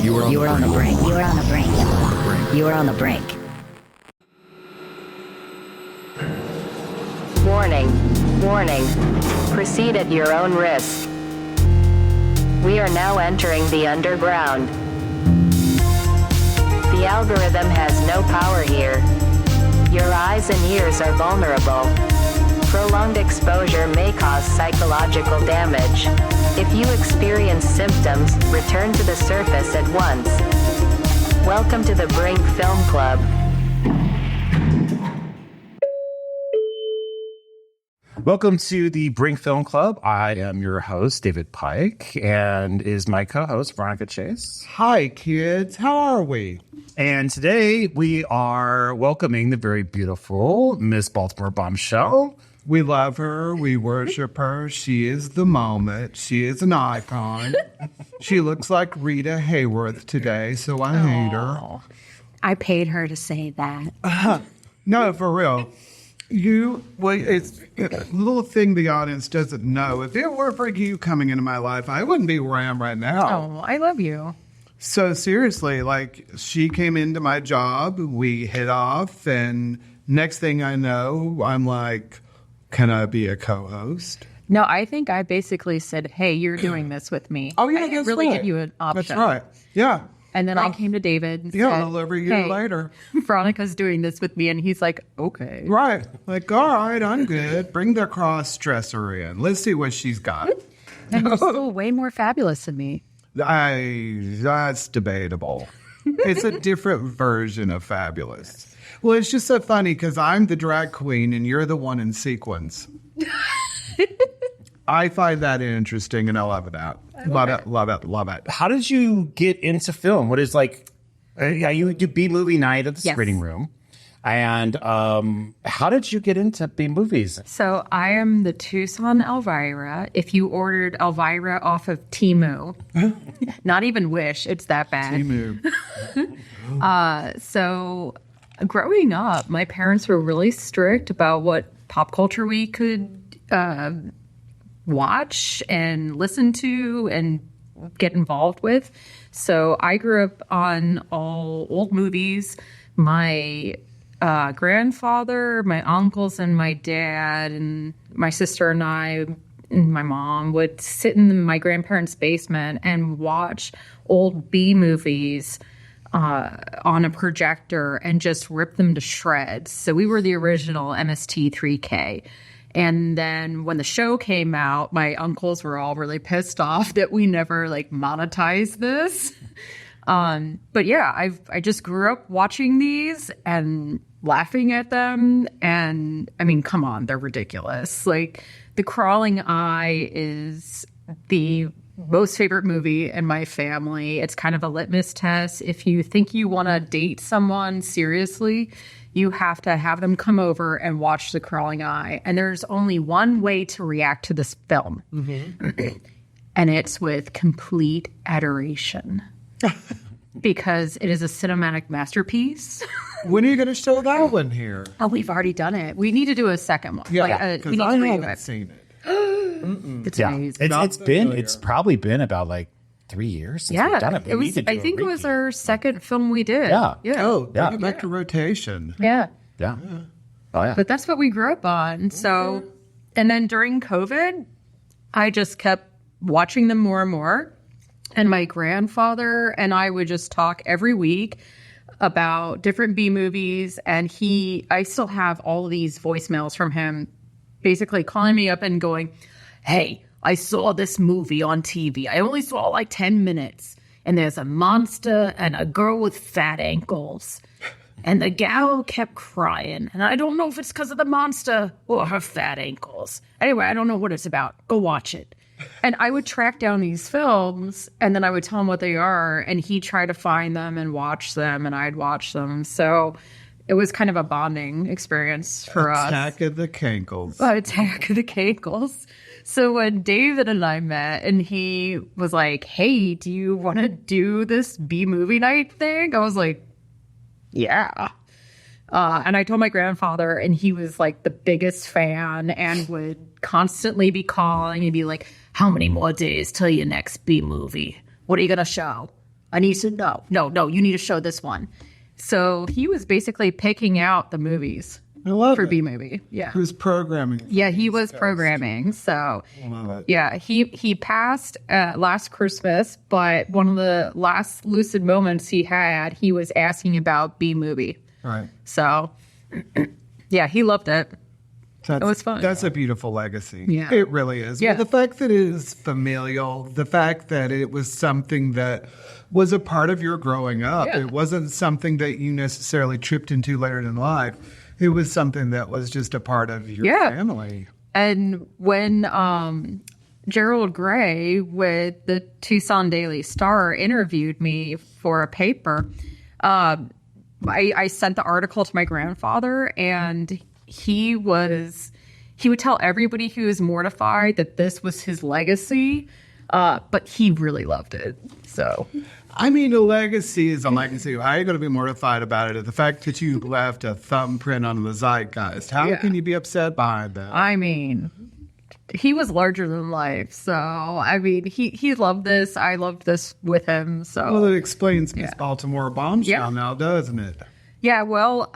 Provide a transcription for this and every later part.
You are on the brink. You are on the brink. You are on the brink. Warning. Warning. Proceed at your own risk. We are now entering the underground. The algorithm has no power here. Your eyes and ears are vulnerable. Prolonged exposure may cause psychological damage. If you experience symptoms, return to the surface at once. Welcome to the Brink Film Club. Welcome to the Brink Film Club. I am your host, David Pike, and is my co-host, Veronica Chase. Hi, kids. How are we? And today we are welcoming the very beautiful Miss Baltimore Bombshell. We love her. We worship her. She is the moment. She is an icon. She looks like Rita Hayworth today, so I hate her. I paid her to say that. No, for real. It's a little thing the audience doesn't know. If it were for you coming into my life, I wouldn't be where I am right now. Oh, I love you. So seriously, she came into my job, we hit off, and next thing I know, I'm like, can I be a co-host? No, I think I basically said, hey, you're doing this with me. Oh, yeah, I didn't that's really right. give you an option. That's right. Yeah. And then I came to David and said, a little over a year hey, later. Veronica's doing this with me. And he's like, okay. Right. Like, all right, I'm good. Bring the cross-dresser in. Let's see what she's got. And you're still way more fabulous than me. That's debatable. It's a different version of fabulous. Well, it's just so funny because I'm the drag queen and you're the one in sequins. I find that interesting and I love it out. Love it. How did you get into film? What is you do B-movie night at the screening room. And how did you get into B-movies? So I am the Tucson Elvira. If you ordered Elvira off of Temu, not even Wish, it's that bad. Temu. So growing up, my parents were really strict about what pop culture we could watch and listen to and get involved with. So I grew up on all old movies. My grandfather, my uncles, and my dad, and my sister and I, and my mom would sit in my grandparents' basement and watch old B movies on a projector and just rip them to shreds. So we were the original MST3K. And then when the show came out, my uncles were all really pissed off that we never monetized this. But yeah, I just grew up watching these and laughing at them. And I mean, come on, they're ridiculous. The Crawling Eye is the most favorite movie in my family. It's kind of a litmus test. If you think you want to date someone seriously, you have to have them come over and watch The Crawling Eye. And there's only one way to react to this film. Mm-hmm. And it's with complete adoration. Because it is a cinematic masterpiece. When are you going to show that one here? Oh, we've already done it. We need to do a second one. Yeah, because I haven't seen it. It's amazing. It's probably been about 3 years since we've done it. I think it was our second film we did. Yeah. Oh, bring it back to rotation. Yeah. Yeah. Oh, yeah. But that's what we grew up on. So, and then during COVID, I just kept watching them more and more. And my grandfather and I would just talk every week about different B movies. And I still have all of these voicemails from him basically calling me up and going, hey, I saw this movie on TV. I only saw 10 minutes. And there's a monster and a girl with fat ankles. And the gal kept crying. And I don't know if it's because of the monster or her fat ankles. Anyway, I don't know what it's about. Go watch it. And I would track down these films, and then I would tell him what they are, and he'd try to find them and watch them, and I'd watch them. So it was kind of a bonding experience for us. Attack of the Cankles. Attack of the Cankles. So when David and I met, and he was like, hey, do you want to do this B-movie night thing? I was like, yeah. And I told my grandfather, and he was the biggest fan and would constantly be calling and be like, how many more days till your next B movie? What are you going to show? I need to know. No, you need to show this one. So he was basically picking out the movies I love for it. B movie. Yeah. Who's programming? Yeah, he was programming. So I love it. yeah, he passed last Christmas, but one of the last lucid moments he had, he was asking about B movie. Right. So yeah, he loved it. It was fun. That's a beautiful legacy. Yeah. It really is. Yeah. But the fact that it is familial, the fact that it was something that was a part of your growing up, Yeah. it wasn't something that you necessarily tripped into later in life. It was something that was just a part of your family. And when Gerald Gray with the Tucson Daily Star interviewed me for a paper, I sent the article to my grandfather, and he would tell everybody he was mortified that this was his legacy, but he really loved it. So I mean, a legacy is a legacy. How are you going to be mortified about it? The fact that you left a thumbprint on the zeitgeist. How can you be upset by that? I mean, he was larger than life. So I mean, he loved this. I loved this with him. So Well, it explains Miss Baltimore Bombshell now, doesn't it? yeah, well,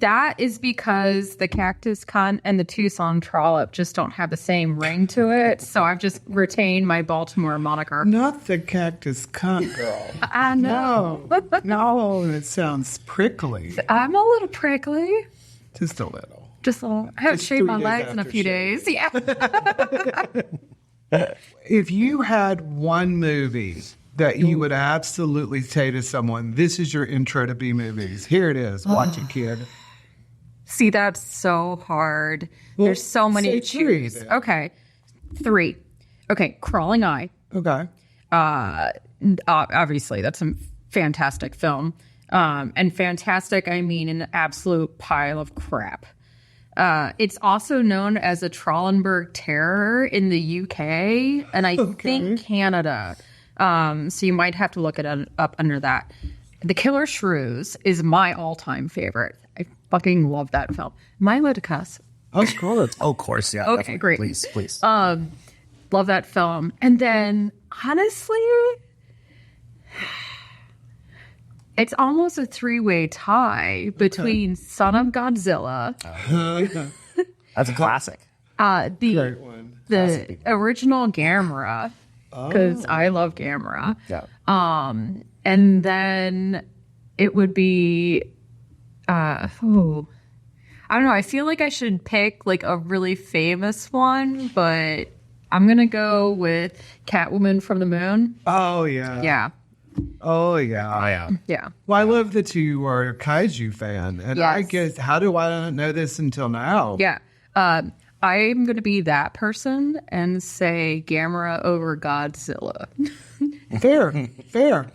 that is because the Cactus Cunt and the Tucson Trollop just don't have the same ring to it. So I've just retained my Baltimore moniker. Not the Cactus Cunt girl. I know. No, it sounds prickly. I'm a little prickly. Just a little. Just a little. I haven't It's shaved 3 my days legs in a after few shave. days. Yeah. If you had one movie that you would absolutely say to someone, this is your intro to B movies. Here it is. Watch it, kid. See, that's so hard. There's so many say to 3 choose. then. Okay. 3. Okay. Crawling Eye. Okay. Obviously, that's a fantastic film. And fantastic, I mean an absolute pile of crap. It's also known as a Trollenberg Terror in the UK and I think Canada. So you might have to look it up under that. The Killer Shrews is my all-time favorite. I fucking love that film. Am I allowed to cuss? Of course. Oh, of course, yeah. Okay, definitely. great. Please. Love that film. And then, honestly, it's almost a 3-way tie between Son of Godzilla, That's a classic. Great one. the original Gamera, because I love Gamera. Yeah. And then it would be, I don't know. I feel like I should pick like a really famous one, but I'm going to go with Catwoman from the Moon. Oh, yeah. Yeah. Oh, yeah. Oh, yeah. Yeah. Well, I love that you are a kaiju fan. And I Yes. guess, how do I not know this until now? Yeah. I'm going to be that person and say Gamera over Godzilla. Fair.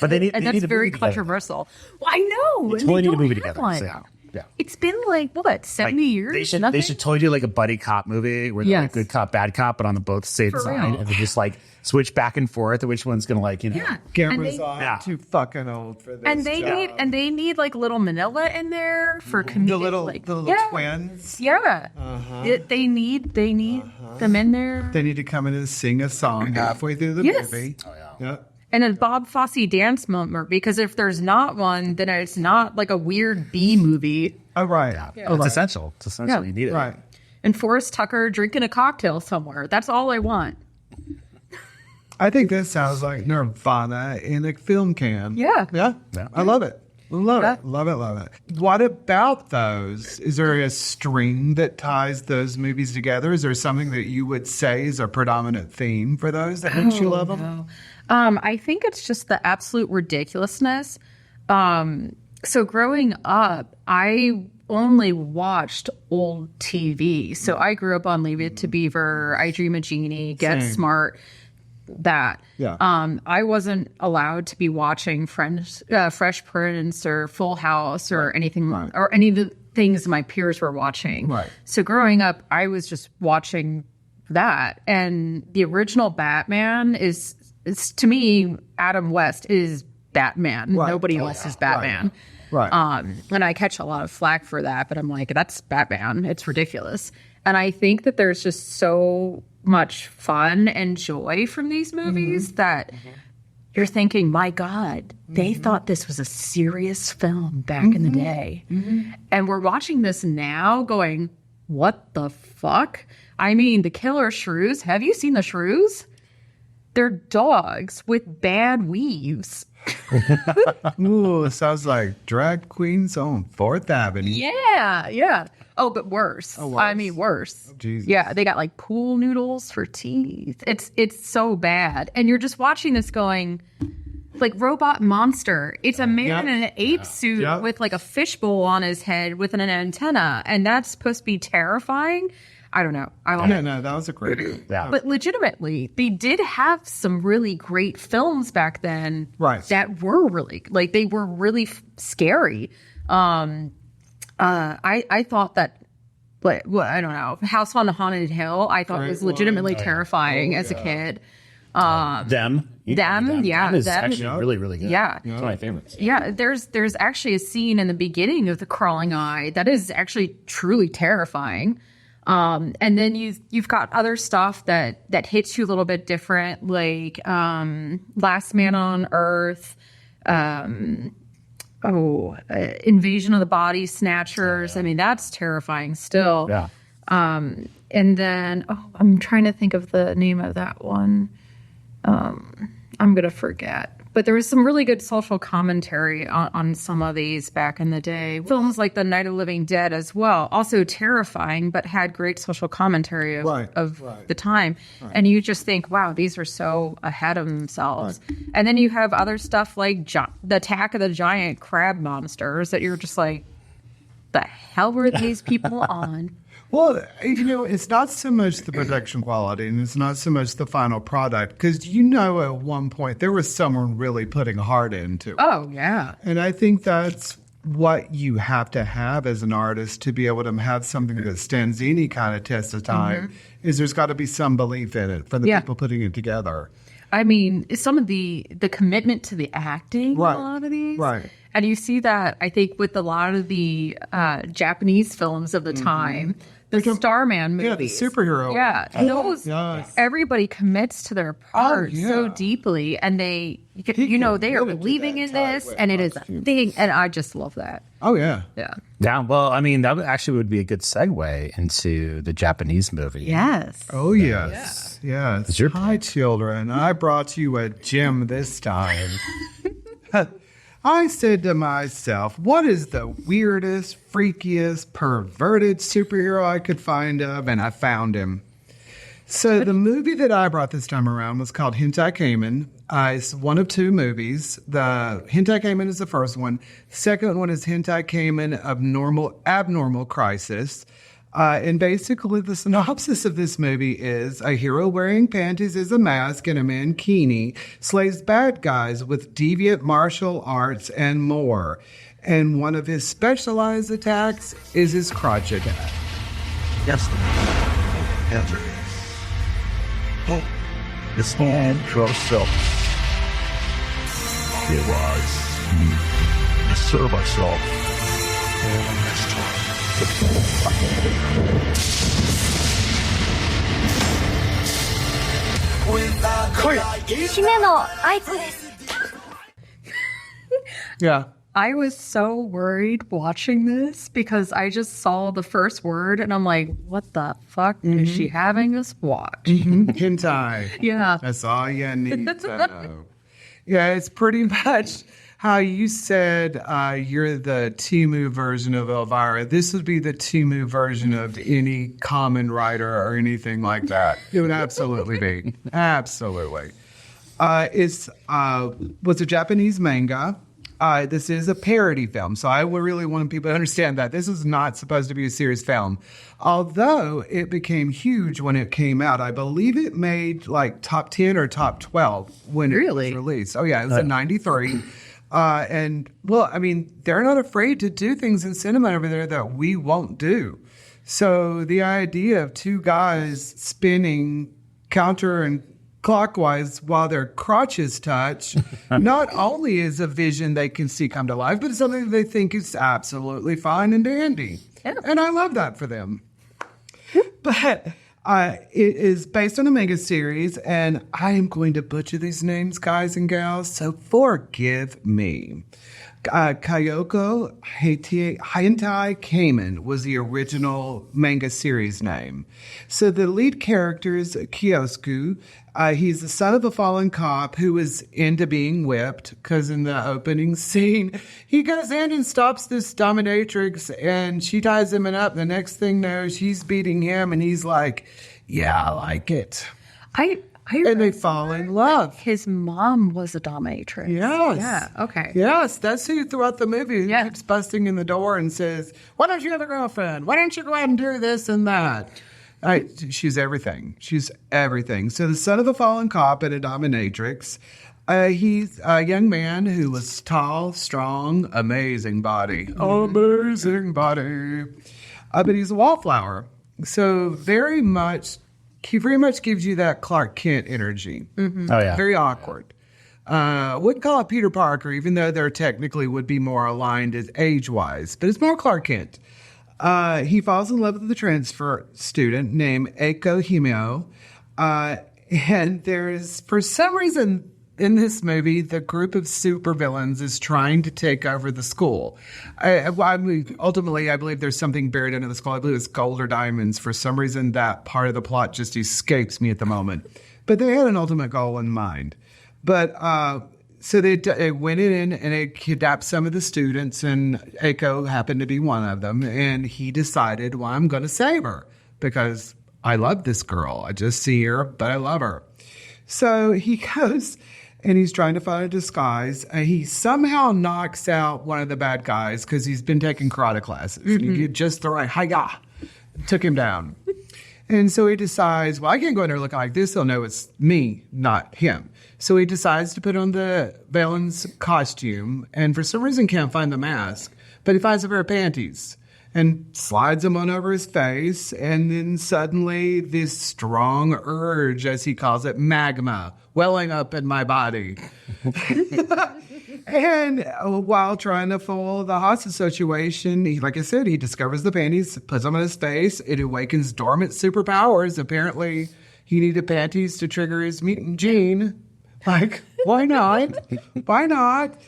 But they need, And they that's need a very movie together. controversial. Well, I know. They and totally they need a don't movie have together. one. So, yeah. It's been like, what, 70 years? They should Nothing? totally do like a buddy cop movie where they're like Yes. good cop, bad cop, but on the both side For side, real. and they just like switch back and forth, and which one's gonna like Yeah. Gamera's Yeah. too fucking old for this. And they need like little Manila in there for comedic. the little like, twins. Yeah. They need them in there. They need to come in and sing a song halfway through the Yes. movie. Oh, yeah. Yeah. And a Bob Fosse dance number, because if there's not one, then it's not like a weird B movie. Oh, right. It's essential. It's essential. Yeah. You need it. Right. And Forrest Tucker drinking a cocktail somewhere. That's all I want. I think this sounds like Nirvana in a film can. Yeah. Yeah. Yeah. I love it. Love Yeah. it. Love it. Love it. What about those? Is there a string that ties those movies together? Is there something that you would say is a predominant theme for those that makes you love them? No. I think it's just the absolute ridiculousness. So growing up, I only watched old TV. So I grew up on Leave It to Beaver, I Dream of Jeannie, Get Same. Smart, that. Yeah. I wasn't allowed to be watching Fresh Prince or Full House or anything, or any of the things my peers were watching. Right. So growing up, I was just watching that. And the original Batman is to me, Adam West is Batman. Right. Nobody else is Batman. Right. And I catch a lot of flack for that, but I'm like, that's Batman. It's ridiculous. And I think that there's just so much fun and joy from these movies that you're thinking, my God, they thought this was a serious film back in the day. And we're watching this now going, what the fuck? I mean, the killer shrews. Have you seen the shrews? They're dogs with bad weaves. Ooh, sounds like drag queens on 4th Avenue. Yeah. Oh, but worse. Oh, worse? I mean, worse. Oh, Jesus. Yeah, they got like pool noodles for teeth. It's so bad. And you're just watching this going, like Robot Monster. It's a man in an ape suit with like a fishbowl on his head with an antenna. And that's supposed to be terrifying. I don't know. I love it. No, that was a great Yeah. But legitimately, they did have some really great films back then. Right. That were really, like, they were really scary. I thought that, but well, I don't know, House on the Haunted Hill, I thought was legitimately terrifying as a kid. Them. Yeah. Them is Them. actually really, really good. Yeah. It's one of my favorites. Yeah, there's actually a scene in the beginning of The Crawling Eye that is actually truly terrifying. And then you've got other stuff that hits you a little bit different, like Last Man on Earth, Invasion of the Body Snatchers. I mean, that's terrifying still. Yeah. And then I'm trying to think of the name of that one. I'm gonna forget. But there was some really good social commentary on some of these back in the day. Films like The Night of the Living Dead as well, also terrifying, but had great social commentary of the time. Right. And you just think, wow, these are so ahead of themselves. Right. And then you have other stuff like The Attack of the Giant Crab Monsters that you're just like, the hell were these people on? Well, it's not so much the production quality and it's not so much the final product, because at one point there was someone really putting heart into it. Oh, yeah. And I think that's what you have to have as an artist to be able to have something that stands any kind of test of time, is there's got to be some belief in it for the people putting it together. I mean, some of the commitment to the acting in a lot of these. Right. And you see that, I think, with a lot of the Japanese films of the time. The Starman movies. Yeah, the superhero. Yeah. Those, everybody commits to their part so deeply. And they are believing in this. And it is a thing. And I just love that. Oh, yeah. Yeah. Yeah. Well, I mean, that actually would be a good segue into the Japanese movie. Yes. Oh, yes. Yeah. Yes. Hi, children. I brought you a gem this time. I said to myself, what is the weirdest, freakiest, perverted superhero I could find of? And I found him. So the movie that I brought this time around was called Hentai Kamen. It's one of two movies. The Hentai Kamen is the first one. The second one is Hentai Kamen Abnormal Crisis. And basically the synopsis of this movie is a hero wearing panties as a mask and a mankini slays bad guys with deviant martial arts and more. And one of his specialized attacks is his crotch attack. Yes, answer. Oh, this hand draws self. Realize I serve myself. And next time. 締めの合図です。 Yeah. I was so worried watching this because I just saw the first word and I'm like, what the fuck is she having us watch? Hentai. Yeah. That's all you need to know. Yeah, it's pretty much how you said you're the Temu version of Elvira. This would be the Temu version of any common writer or anything like that. It would absolutely be. Absolutely. It was a Japanese manga. This is a parody film, so I really want people to understand that this is not supposed to be a serious film. Although it became huge when it came out. I believe it made like top 10 or top 12 when it was released. Oh, yeah, it was in 93. And, well, I mean, they're not afraid to do things in cinema over there that we won't do. So the idea of two guys spinning counter and clockwise while their crotches touch not only is a vision they can see come to life, but it's something they think is absolutely fine and dandy. Yeah. And I love that for them. But It is based on a manga series, and I am going to butcher these names, guys and gals, so forgive me. Kyoko Hentai Kamen was the original manga series name. So the lead character is Kyosuke. He's the son of a fallen cop who was into being whipped, because in the opening scene, he goes in and stops this dominatrix, and she ties him up. The next thing knows, she's beating him, and he's like, yeah, I like it. And they fall in love. His mom was a dominatrix. Yes. Yeah. Okay. Yes, that's who throughout the movie Yeah. keeps busting in the door and says, why don't you have a girlfriend? Why don't you go out and do this and that? She's everything. She's everything. So the son of a fallen cop and a dominatrix. He's a young man who was tall, strong, amazing body. Amazing body. But he's a wallflower. So he very much gives you that Clark Kent energy. Mm-hmm. Oh, yeah. Very awkward. Wouldn't call it Peter Parker, even though they're technically would be more aligned as age-wise. But it's more Clark Kent. He falls in love with the transfer student named Eiko Himeo. And there's, for some reason, in this movie, the group of supervillains is trying to take over the school. Ultimately, I believe there's something buried under the school. I believe it's gold or diamonds. For some reason, that part of the plot just escapes me at the moment. But they had an ultimate goal in mind. But so they went in and they kidnapped some of the students, and Eiko happened to be one of them. And he decided, well, I'm going to save her because I love this girl. I just see her, but I love her. So he goes and he's trying to find a disguise. He somehow knocks out one of the bad guys because he's been taking karate classes. Mm-hmm. He did just the right hi-ya, took him down. And so he decides, well, I can't go in there looking like this. They'll know it's me, not him. So he decides to put on the villain's costume, and for some reason can't find the mask, but he finds a pair of panties and slides them on over his face. And then suddenly this strong urge, as he calls it, magma, welling up in my body. And while trying to follow the hostage situation, like I said, he discovers the panties, puts them on his face. It awakens dormant superpowers. Apparently, he needed panties to trigger his mutant gene. Like, why not? Why not?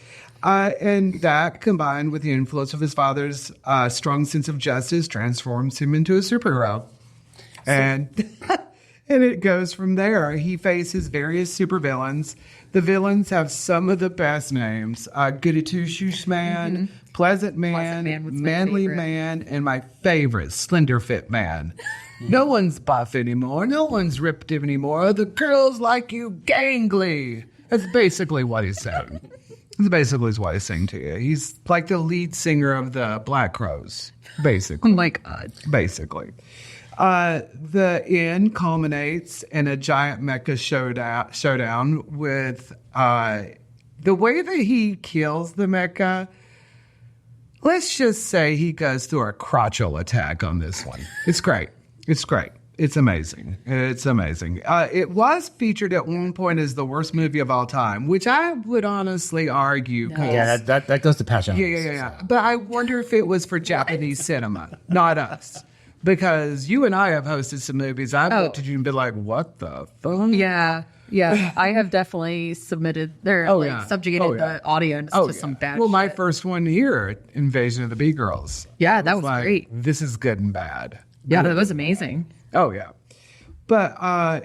And that, combined with the influence of his father's strong sense of justice, transforms him into a superhero. And it goes from there. He faces various supervillains. The villains have some of the best names. Goody Two-Shoes Man, Pleasant Man, Manly Man, and my favorite, Slender Fit Man. No one's buff anymore. No one's ripped anymore. The girls like you gangly. That's basically what he's saying. That's basically what he's saying to you. He's like the lead singer of the Black Crowes, basically. Oh, my God. Basically. The end culminates in a giant mecha showdown with the way that he kills the mecha. Let's just say he goes through a crotchal attack on this one. It's great. It's great. It's amazing. It's amazing. It was featured at one point as the worst movie of all time, which I would honestly argue. Yeah, that goes to passion. Yeah. But I wonder if it was for Japanese cinema, not us. Because you and I have hosted some movies. I've looked at you and been like, what the fuck? Yeah. I have definitely submitted subjugated the audience to some bad Well, shit. my first one here, Invasion of the Bee Girls. Yeah, that was like, great. This is good and bad. Yeah, that was amazing. Oh, yeah. But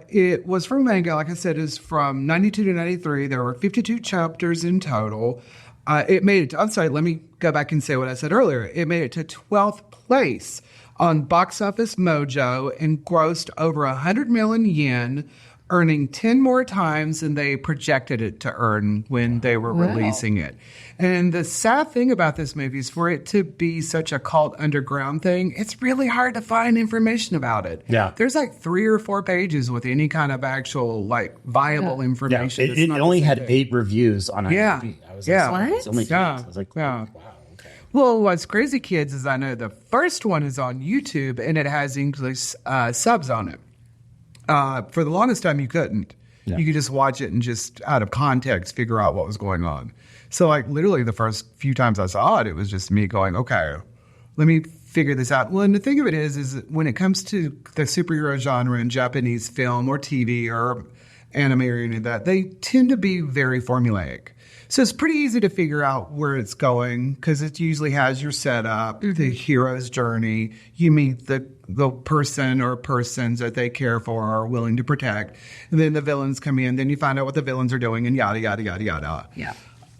it was from manga, like I said, is from 92 to 93. There were 52 chapters in total. It made it to, I'm sorry, let me go back and say what I said earlier. It made it to 12th place on Box Office Mojo and grossed over 100 million yen, earning 10 more times than they projected it to earn when they were releasing it. And the sad thing about this movie is for it to be such a cult underground thing, it's really hard to find information about it. Yeah. There's like 3 or 4 pages with any kind of actual, like, viable information. It only had 8 reviews on IMDb. Yeah. I was Yeah. like, it's only 8. Yeah. I was like, Yeah. wow, okay. Well, what's crazy, kids, is I know the first one is on YouTube and it has English subs on it. For the longest time, you couldn't. Yeah. You could just watch it and just out of context figure out what was going on. So, like, literally the first few times I saw it, it was just me going, okay, let me figure this out. Well, and the thing of it is when it comes to the superhero genre in Japanese film or TV or anime or any of that, they tend to be very formulaic. So it's pretty easy to figure out where it's going because it usually has your setup, the hero's journey. You meet the person or persons that they care for or are willing to protect. And then the villains come in. Then you find out what the villains are doing and yada, yada, yada, yada. Yeah.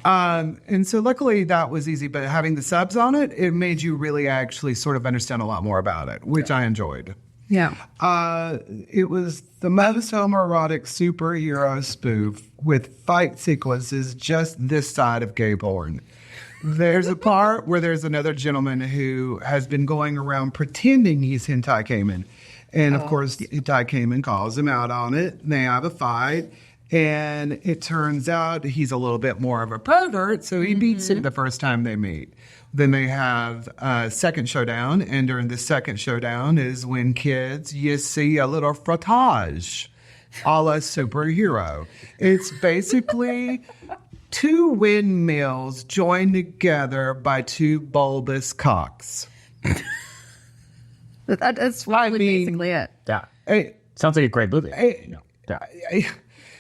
And so luckily that was easy. But having the subs on it, it made you really actually sort of understand a lot more about it, which I enjoyed. Yeah. It was the most homoerotic superhero spoof with fight sequences just this side of gay porn. There's a part where there's another gentleman who has been going around pretending he's hentai Cayman. And of course, hentai Cayman calls him out on it. They have a fight. And it turns out he's a little bit more of a pervert, so he beats it the first time they meet. Then they have a second showdown, and during the second showdown is when kids, you see a little frottage a la superhero. It's basically two windmills joined together by two bulbous cocks. That's basically it. Yeah. Sounds like a great movie.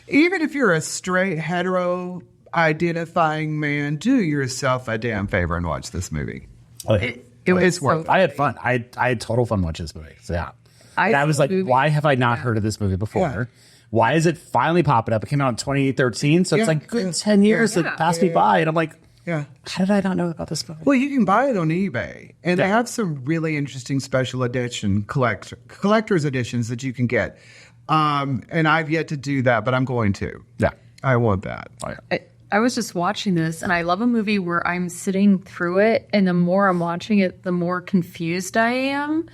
Even if you're a straight hetero identifying man, do yourself a damn favor and watch this movie. It's worth it. I had fun. I had total fun watching this movie. So yeah. I was like, why have I not heard of this movie before? Yeah. Why is it finally popping up? It came out in 2013, so it's like good 10 years that passed me by. And I'm like, how did I not know about this movie? Well, you can buy it on eBay. And they have some really interesting special edition collector's editions that you can get. And I've yet to do that, but I'm going to. Yeah. I want that. Oh, yeah. I was just watching this, and I love a movie where I'm sitting through it, and the more I'm watching it, the more confused I am.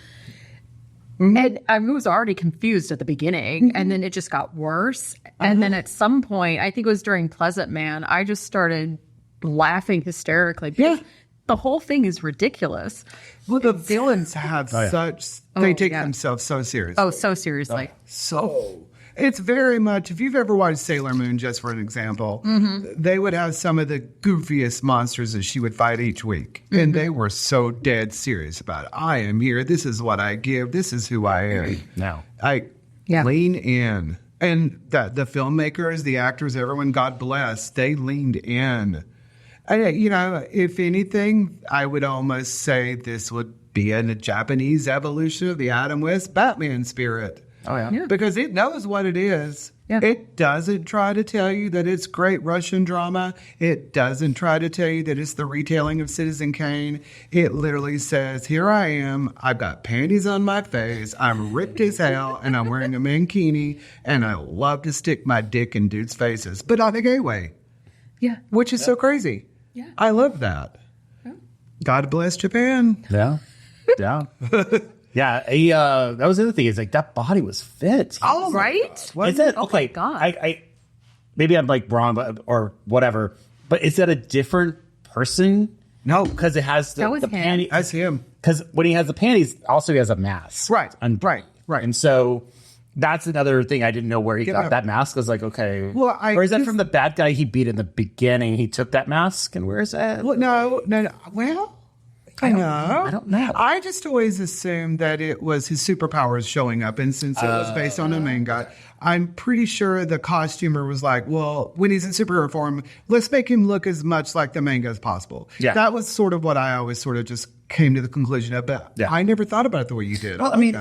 And I was already confused at the beginning, and then it just got worse. And then at some point, I think it was during Pleasant Man, I just started laughing hysterically. Because the whole thing is ridiculous. Well, the villains have they take themselves so seriously. Oh, so seriously. It's very much, if you've ever watched Sailor Moon, just for an example, they would have some of the goofiest monsters that she would fight each week. And they were so dead serious about it. I am here. This is what I give. This is who I am. Now, lean in. And the filmmakers, the actors, everyone, God bless, they leaned in. If anything, I would almost say this would be a Japanese evolution of the Adam West Batman spirit. Oh, yeah. Because it knows what it is. Yeah. It doesn't try to tell you that it's great Russian drama. It doesn't try to tell you that it's the retelling of Citizen Kane. It literally says, here I am. I've got panties on my face. I'm ripped as hell, and I'm wearing a mankini, and I love to stick my dick in dudes' faces, but on a gay way. Yeah. Which is so crazy. Yeah. I love that. Yeah. God bless Japan. Yeah. Yeah. Yeah, that was the other thing. Is like that body was fit. Oh, right? What? Is that oh okay? My God. I maybe I'm like wrong, or whatever. But is that a different person? No, because it has the panties. That's him. Because when he has the panties, also he has a mask. Right. Right. And so that's another thing I didn't know where he got that mask. I was like, okay. Well, or is that from the bad guy he beat in the beginning? He took that mask, and where is that? Well, no. Well. I don't know. I just always assumed that it was his superpowers showing up. And since it was based on a manga, I'm pretty sure the costumer was like, well, when he's in superhero form, let's make him look as much like the manga as possible. Yeah. That was sort of what I always sort of just came to the conclusion of. But I never thought about it the way you did. Well, I mean,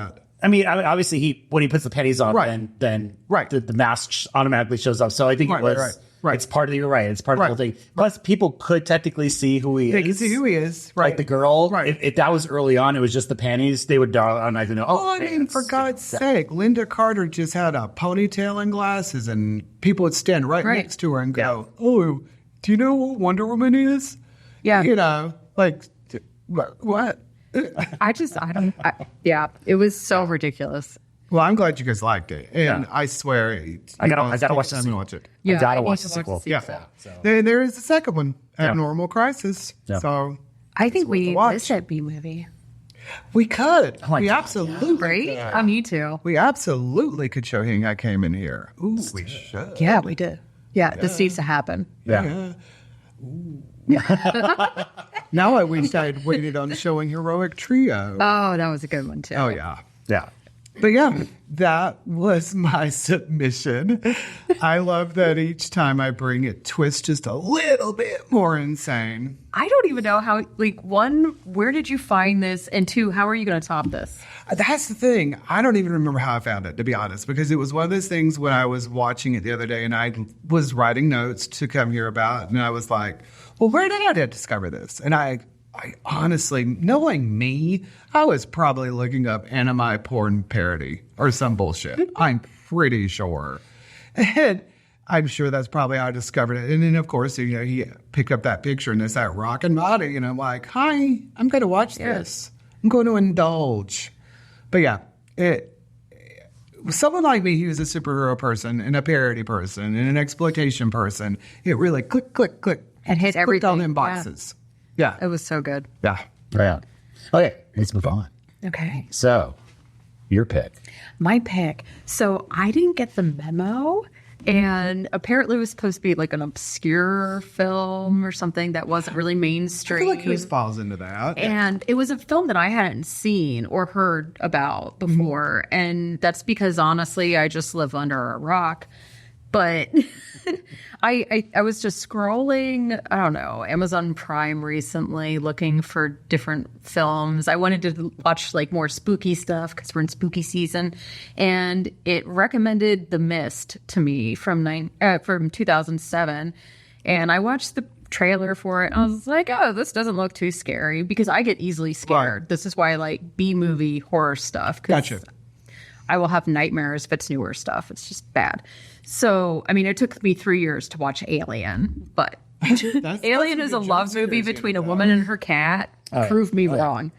obviously, when he puts the panties on, then the mask automatically shows up. So I think it was... Right. It's part of the, you're right. It's part of the whole thing. Plus, people could technically see who he is. They can see who he is. Right. Like the girl. Right. If that was early on, it was just the panties. They would not even know. Oh, I mean, for God's sake, Linda Carter just had a ponytail and glasses, and people would stand right next to her and go, oh, do you know what Wonder Woman is? Yeah. Like, what? It was so ridiculous. Well, I'm glad you guys liked it, and I swear, I gotta watch this. Watch it. Yeah, I gotta watch the sequel. Yeah, so. There is a second one, Abnormal Crisis. Yeah. So I think we need this at B movie. We could. We absolutely. Right? I need to. We absolutely could show him I came in here. Ooh, we should. Yeah, we did. Yeah, this needs to happen. Yeah. Now I wish I had waited on showing Heroic Trio. Oh, that was a good one too. Oh, yeah. Yeah. But yeah, that was my submission. I love that each time I bring it, twists just a little bit more insane. I don't even know how, like, one, where did you find this? And two, how are you going to top this? That's the thing. I don't even remember how I found it, to be honest, because it was one of those things when I was watching it the other day and I was writing notes to come here about, and I was like, well, where did I discover this? And I honestly, knowing me, I was probably looking up anime porn parody or some bullshit. I'm pretty sure. And I'm sure that's probably how I discovered it. And then, of course, he picked up that picture and it's that rockin' body. And I'm like, hi, I'm going to watch this. I'm going to indulge. But yeah, someone like me who's a superhero person and a parody person and an exploitation person, it really click, click, click. It hit everything. Clicked all them boxes. Yeah. It was so good. Yeah. Right. Okay, let's move on. Okay. So, your pick. My pick. So I didn't get the memo. And apparently it was supposed to be like an obscure film or something that wasn't really mainstream. I feel like yours falls into that. And it was a film that I hadn't seen or heard about before. And that's because, honestly, I just live under a rock. But I was just scrolling, I don't know, Amazon Prime recently looking for different films. I wanted to watch like more spooky stuff because we're in spooky season. And it recommended The Mist to me from 2007. And I watched the trailer for it. I was like, oh, this doesn't look too scary because I get easily scared. Right. This is why I like B-movie horror stuff. Gotcha. I will have nightmares if it's newer stuff. It's just bad. So, I mean, it took me 3 years to watch Alien, but Alien is a love movie between a woman and her cat. Prove me wrong.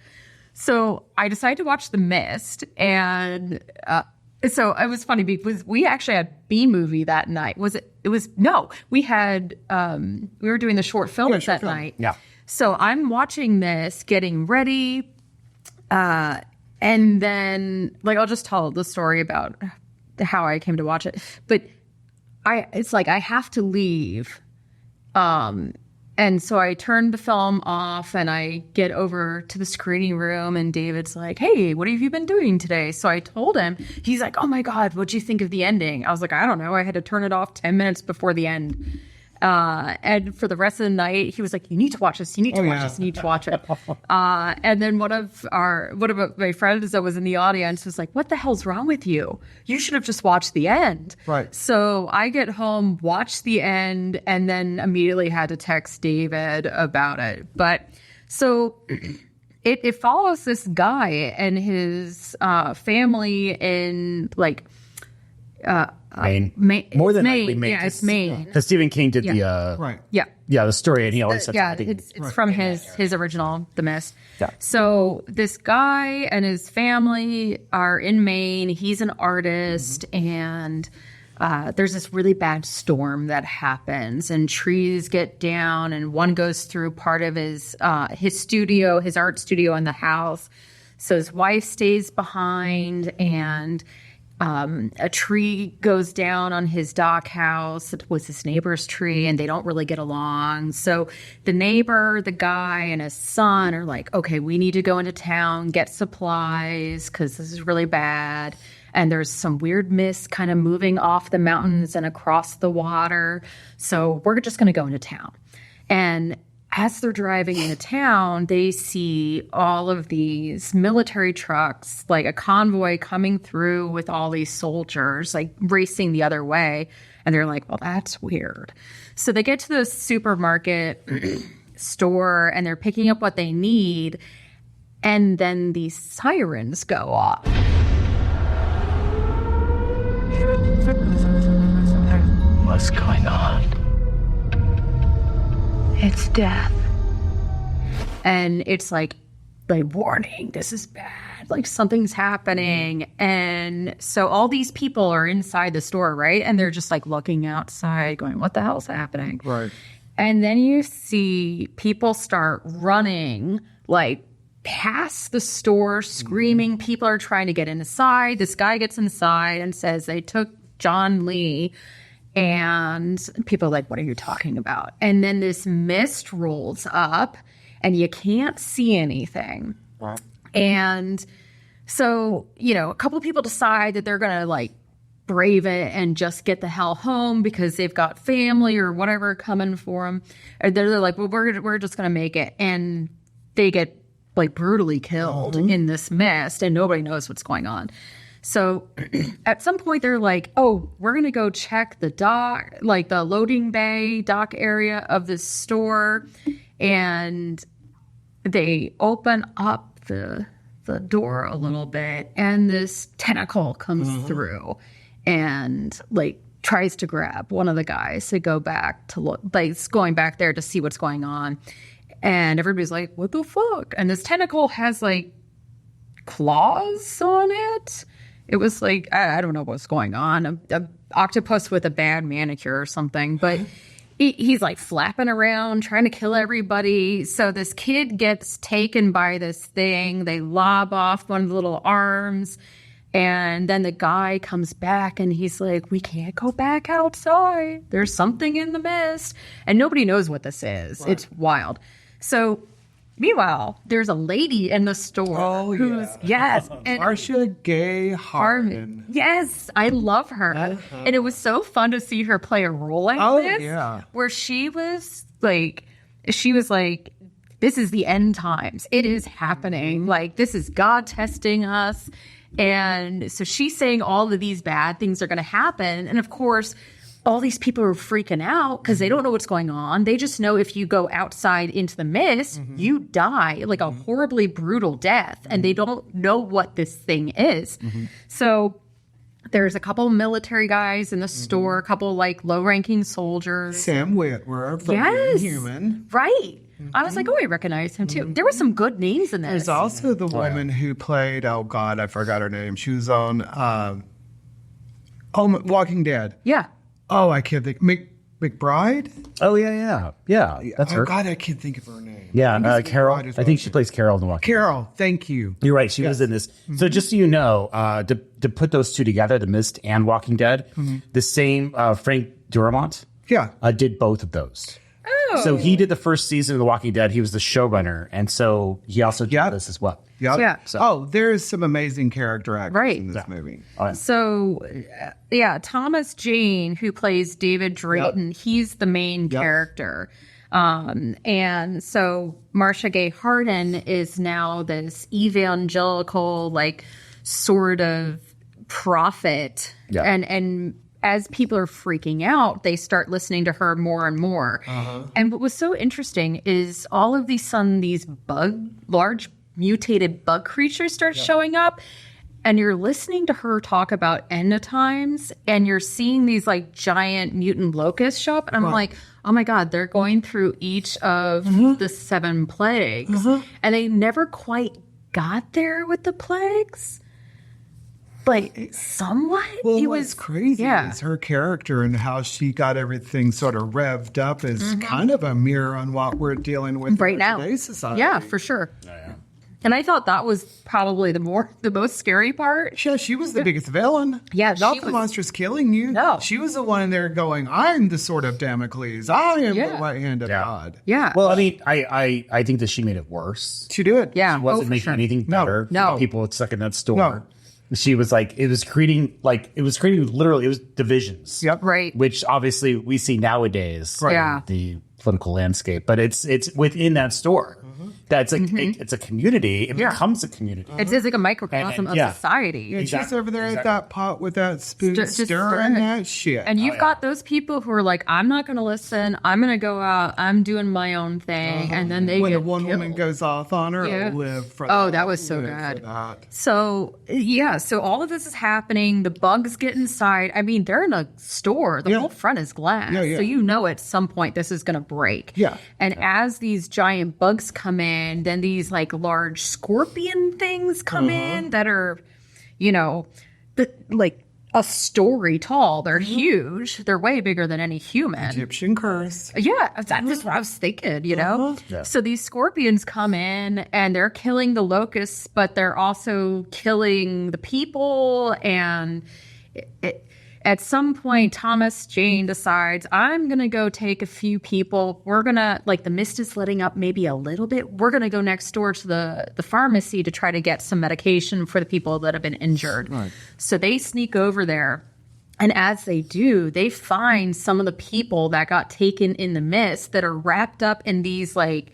So I decided to watch The Mist, and so it was funny because we actually had B-movie that night. We had, we were doing the short films that night. Yeah. So I'm watching this, getting ready, and then, like, I'll just tell the story about how I came to watch it. But it's like I have to leave. And so I turned the film off and I get over to the screening room and David's like, hey, what have you been doing today? So I told him. He's like, oh, my God, what'd you think of the ending? I was like, I don't know. I had to turn it off 10 minutes before the end. And for the rest of the night, he was like, you need to watch this. You need to watch this. You need to watch it. And then one of my friends that was in the audience was like, what the hell's wrong with you? You should have just watched the end. Right. So I get home, watch the end, and then immediately had to text David about it. But so it follows this guy and his family in like, Maine. More than likely Maine. Yeah, it's Maine. Because Stephen King did the right. the story, and he always said it's from his original, The Mist. Yeah. So this guy and his family are in Maine. He's an artist, and there's this really bad storm that happens, and trees get down, and one goes through part of his studio, his art studio in the house. So his wife stays behind, and a tree goes down on his dock house. It was his neighbor's tree, and they don't really get along. So the neighbor, the guy, and his son are like, okay, we need to go into town, get supplies, because this is really bad. And there's some weird mist kind of moving off the mountains and across the water. So we're just going to go into town. And as they're driving into town, they see all of these military trucks, like a convoy coming through with all these soldiers, like racing the other way. And they're like, well, that's weird. So they get to the supermarket store and they're picking up what they need. And then these sirens go off. What's going on? It's death. And it's like warning, this is bad. Like something's happening. And so all these people are inside the store, right? And they're just like looking outside going, what the hell's happening? Right. And then you see people start running like past the store, screaming. People are trying to get inside. This guy gets inside and says they took John Lee. And people are like, what are you talking about? And then this mist rolls up and you can't see anything. Right. And so, a couple of people decide that they're going to like brave it and just get the hell home because they've got family or whatever coming for them. And they're like, well, we're just going to make it. And they get like brutally killed in this mist and nobody knows what's going on. So at some point they're like, oh, we're going to go check the dock, like the loading bay dock area of this store. And they open up the door a little bit and this tentacle comes through and like tries to grab one of the guys to go back to look, like it's going back there to see what's going on. And everybody's like, what the fuck? And this tentacle has like claws on it. It was like, I don't know what's going on. A octopus with a bad manicure or something. But he's like flapping around, trying to kill everybody. So this kid gets taken by this thing. They lob off one of the little arms. And then the guy comes back and he's like, we can't go back outside. There's something in the mist. And nobody knows what this is. Right. It's wild. So meanwhile, there's a lady in the store who's, yes. And Marcia Gay Harmon. Yes, I love her. And it was so fun to see her play a role like this. Yeah. Where she was like, this is the end times. It is happening. Like, this is God testing us. And so she's saying all of these bad things are going to happen. And of course, all these people are freaking out because they don't know what's going on. They just know if you go outside into the mist, you die like a horribly brutal death. And they don't know what this thing is. So there's a couple military guys in the store, a couple like low-ranking soldiers. Sam Witwer from Human. Right. I was like, oh, I recognize him too. There were some good names in this. There's also the woman who played, oh God, I forgot her name. She was on Walking Dead. Yeah. Oh, I can't think. McBride? Oh, yeah. That's her. Oh, God, I can't think of her name. Yeah, Carol. I think she plays Carol in The Walking Dead. Carol, thank you. You're right. She was in this. So just so you know, to put those two together, The Mist and Walking Dead, the same Frank Darabont did both of those. Oh. So he did the first season of The Walking Dead. He was the showrunner. And so he also did this as well. Yep. Yeah. So. There's some amazing character actors in this movie. So, Thomas Jane, who plays David Drayton, he's the main character. And so Marcia Gay Harden is now this evangelical, like, sort of prophet. Yeah. And as people are freaking out, they start listening to her more and more. And what was so interesting is all of these large mutated bug creatures start showing up, and you're listening to her talk about end of times, and you're seeing these like giant mutant locusts show up, and I'm like, oh my God, they're going through each of the 7 plagues, and they never quite got there with the plagues. Like, somewhat? Well, it was crazy. Yeah. It's her character and how she got everything sort of revved up is kind of a mirror on what we're dealing with right now. Today's society. Yeah, for sure. And I thought that was probably the most scary part. Yeah, she was the biggest villain. Yeah, not the monsters killing you. No, she was the one there going, "I'm the sword of Damocles. I am the right hand of God." Yeah. Well, I mean, I think that she made it worse. She did. Yeah. She wasn't making anything better. No. People stuck in that store. No. She was like, it was creating literally, it was divisions. Yep. Right. Which obviously we see nowadays. Right. Yeah. The political landscape, but it's within that store. That's like it's a community. It becomes a community. It's like a microcosm of society. Yeah, she's over there at that pot with that spoon stirring that shit. And you've got those people who are like, I'm not going to listen. I'm going to go out. I'm doing my own thing. And then they when get the one killed. woman goes off on her, Yeah. live for Oh, that. that was so Live good. for that. So all of this is happening. The bugs get inside. I mean, they're in a store. The whole front is glass. Yeah, yeah. So you know at some point this is going to break. Yeah. And as these giant bugs come in, then these like large scorpion things come in that are, like a story tall. They're huge. They're way bigger than any human. Egyptian curse. Yeah, that's just what I was thinking, Yeah. So these scorpions come in and they're killing the locusts, but they're also killing the people. And at some point, Thomas Jane decides, I'm going to go take a few people. We're going to, like, the mist is letting up maybe a little bit. We're going to go next door to the pharmacy to try to get some medication for the people that have been injured. Right. So they sneak over there. And as they do, they find some of the people that got taken in the mist that are wrapped up in these, like,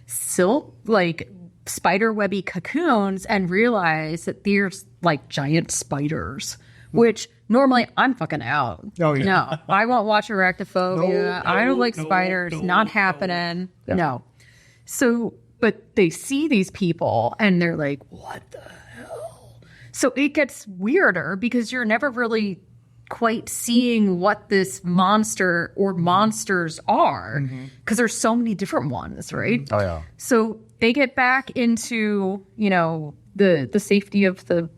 silk, like, spider-webby cocoons, and realize that there's, like, giant spiders, which normally I'm fucking out. Oh, yeah. No, I won't watch Arachnophobia. I don't like spiders. Not happening. Yeah. No. So, but they see these people and they're like, what the hell? So it gets weirder because you're never really quite seeing what this monster or monsters are, because there's so many different ones, right? Oh, yeah. So they get back into, you know, the safety of the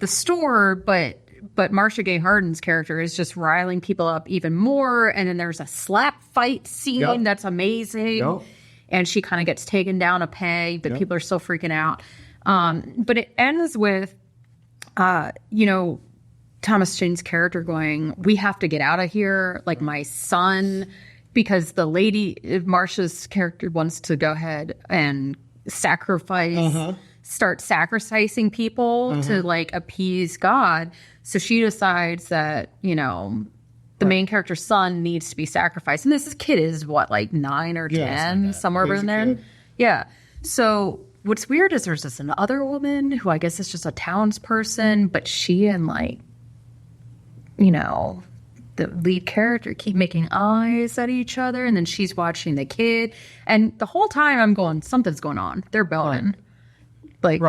store, but Marcia Gay Harden's character is just riling people up even more. And then there's a slap fight scene that's amazing. Yep. And she kind of gets taken down a peg, but people are still freaking out. But it ends with, you know, Thomas Jane's character going, we have to get out of here. Like, my son, because the lady, Marcia's character, wants to go ahead and start sacrificing people to, like, appease God. So she decides that, you know, the main character's son needs to be sacrificed. And this kid is what, like 9 or 10, somewhere around there. Yeah. So what's weird is there's this other woman who I guess is just a townsperson, but she and, like, you know, the lead character keep making eyes at each other, and then she's watching the kid. And the whole time I'm going, something's going on. They're boning. Like,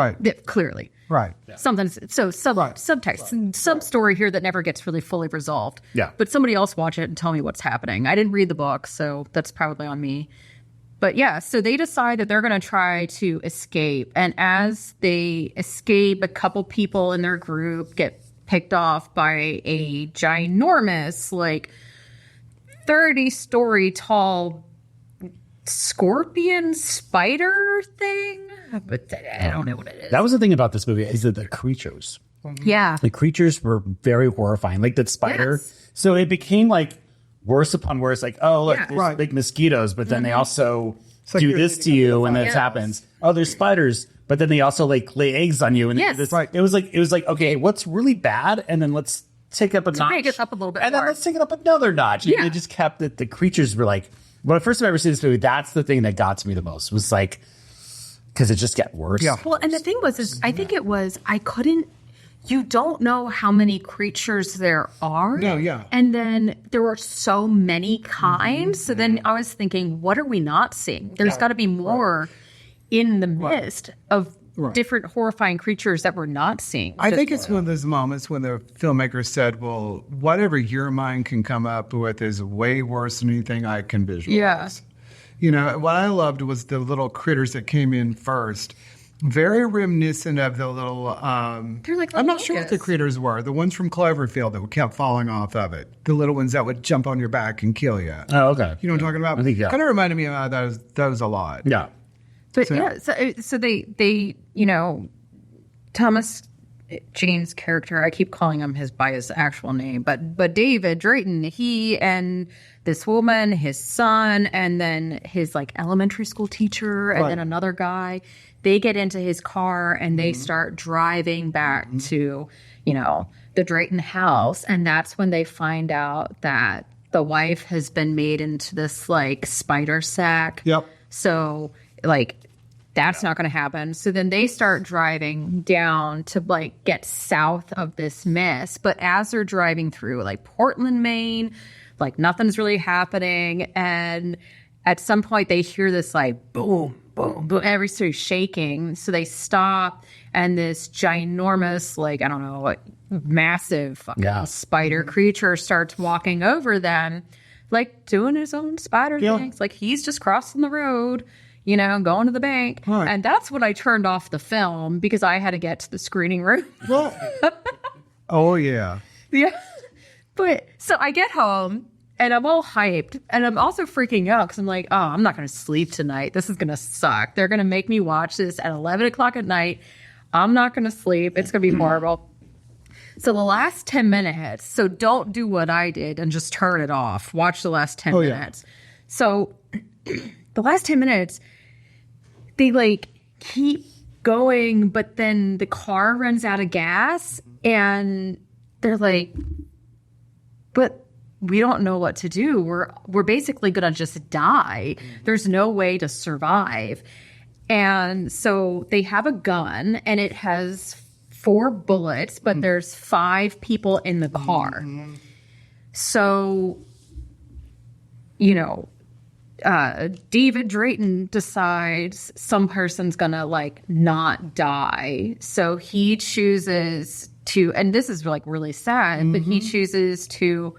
clearly. Right. Yeah. Something's, so subtext, sub-story here that never gets really fully resolved. Yeah. But somebody else watch it and tell me what's happening. I didn't read the book, so that's probably on me. But yeah, so they decide that they're going to try to escape. And as they escape, a couple people in their group get picked off by a ginormous, like, 30-story tall scorpion spider thing. But I don't know what it is. That was the thing about this movie, is that the creatures. Yeah. The creatures were very horrifying. Like that spider. Yes. So it became, like, worse upon worse. Like, oh, look, there's big mosquitoes, but then they also do this to you and this happens. Oh, there's spiders. But then they also, like, lay eggs on you. And it was like, okay, what's really bad? And then let's take up a notch. Take it up a little bit and more. then let's take it up another notch. Yeah. And they just kept it. The creatures were like, when I first time I ever seen this movie, that's the thing that got to me the most. Was like, because it just got worse. Yeah. Well, and the thing was, you don't know how many creatures there are. No, yeah. And then there were so many kinds. So then I was thinking, what are we not seeing? There's got to be more in the midst of different horrifying creatures that we're not seeing. I think it's one of those moments when the filmmaker said, well, whatever your mind can come up with is way worse than anything I can visualize. Yeah. You know, what I loved was the little critters that came in first. Very reminiscent of the little, they're like I'm not sure what the critters were. The ones from Cloverfield that kept falling off of it. The little ones that would jump on your back and kill you. Oh, okay. You know what I'm talking about? I think, Kind of reminded me of those a lot. Yeah. But so they you know, Thomas Jane's character, I keep calling him by his actual name, but David Drayton, he and this woman, his son, and then his, like, elementary school teacher, and then another guy, they get into his car and they start driving back to, you know, the Drayton house, and that's when they find out that the wife has been made into this, like, spider sack. Yep. So, like, that's not going to happen. So then they start driving down to, like, get south of this mess. But as they're driving through, like, Portland, Maine, like, nothing's really happening. And at some point they hear this, like, boom, boom, boom, everything's shaking. So they stop, and this ginormous, like, I don't know, what, massive fucking spider creature starts walking over them, like, doing his own spider things. Like, he's just crossing the road, you know, going to the bank. Right. And that's when I turned off the film because I had to get to the screening room. Oh, yeah. Yeah. But so I get home and I'm all hyped, and I'm also freaking out because I'm like, oh, I'm not going to sleep tonight. This is going to suck. They're going to make me watch this at 11 o'clock at night. I'm not going to sleep. It's going to be horrible. So the last 10 minutes, so don't do what I did and just turn it off. Watch the last 10 minutes. So the last 10 minutes, they like keep going, but then the car runs out of gas and they're like, but we don't know what to do. We're basically going to just die. There's no way to survive. And so they have a gun and it has 4 bullets, but there's 5 people in the car. So, you know, David Drayton decides some person's gonna like not die. So he chooses to, and this is like really sad, but he chooses to,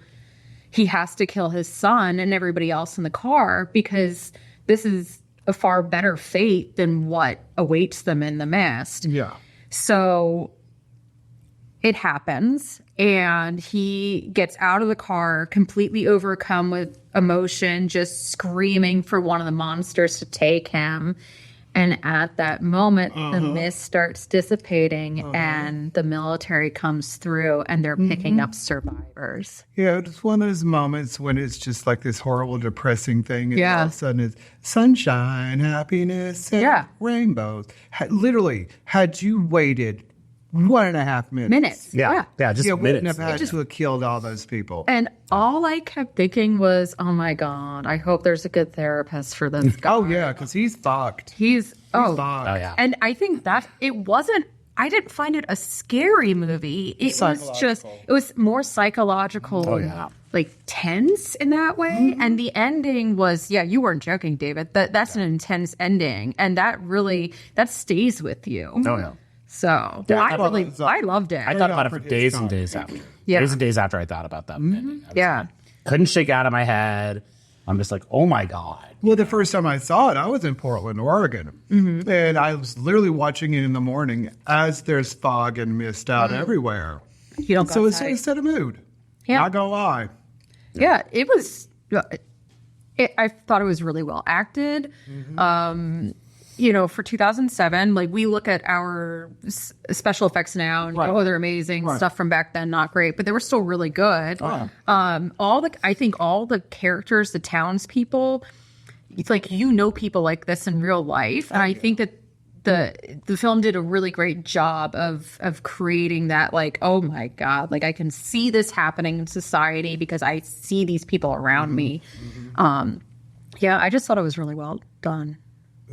he has to kill his son and everybody else in the car because this is a far better fate than what awaits them in the mist. Yeah. So it happens, and he gets out of the car completely overcome with emotion, just screaming for one of the monsters to take him. And at that moment, the mist starts dissipating and the military comes through and they're picking up survivors. Yeah, it's one of those moments when it's just like this horrible, depressing thing. And all of a sudden it's sunshine, happiness, and rainbows. Literally, had you waited 1.5 minutes. Yeah, just wouldn't minutes. have had to have killed all those people. And all I kept thinking was, oh my God, I hope there's a good therapist for this guy. Oh, yeah, because he's fucked. He's fucked. Oh, yeah. And I think that it wasn't, I didn't find it a scary movie. It was just, it was more psychological, like tense in that way. And the ending was, you weren't joking, David. That's an intense ending. And that really, that stays with you. Oh, yeah. So I loved it. I thought about it for days and days after. Yeah. Days and days after I thought about that. Yeah. Couldn't shake it out of my head. I'm just like, oh my God. Well, the first time I saw it, I was in Portland, Oregon. And I was literally watching it in the morning as there's fog and mist out everywhere. You don't So it set a mood. Yeah. Not gonna lie. Yeah, it was. I thought it was really well acted. You know, for 2007, like we look at our special effects now and oh, they're amazing. Stuff from back then, not great, but they were still really good. I think all the characters, the townspeople, it's like, you know, people like this in real life, and I think that the film did a really great job of creating that, like, oh my God, like I can see this happening in society because I see these people around me. I just thought it was really well done.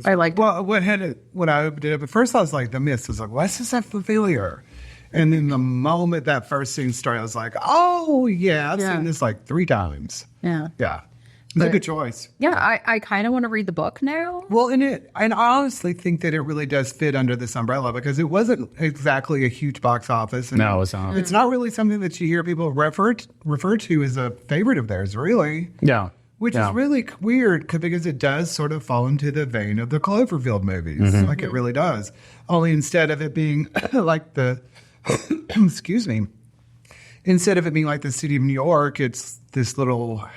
I like. Well, when I opened it up at first, I was like, the mist. I was like, what's this that familiar? And then the moment that first scene started, I was like, oh yeah, I've seen this like 3 times. Yeah. It's a good choice. Yeah, I kind of want to read the book now. Well, and I honestly think that it really does fit under this umbrella because it wasn't exactly a huge box office. And no, it's not. It's not really something that you hear people refer to as a favorite of theirs, really. Yeah. Which is really weird because it does sort of fall into the vein of the Cloverfield movies. Like it really does. Only instead of it being like the, excuse me, instead of it being like the city of New York, it's this little,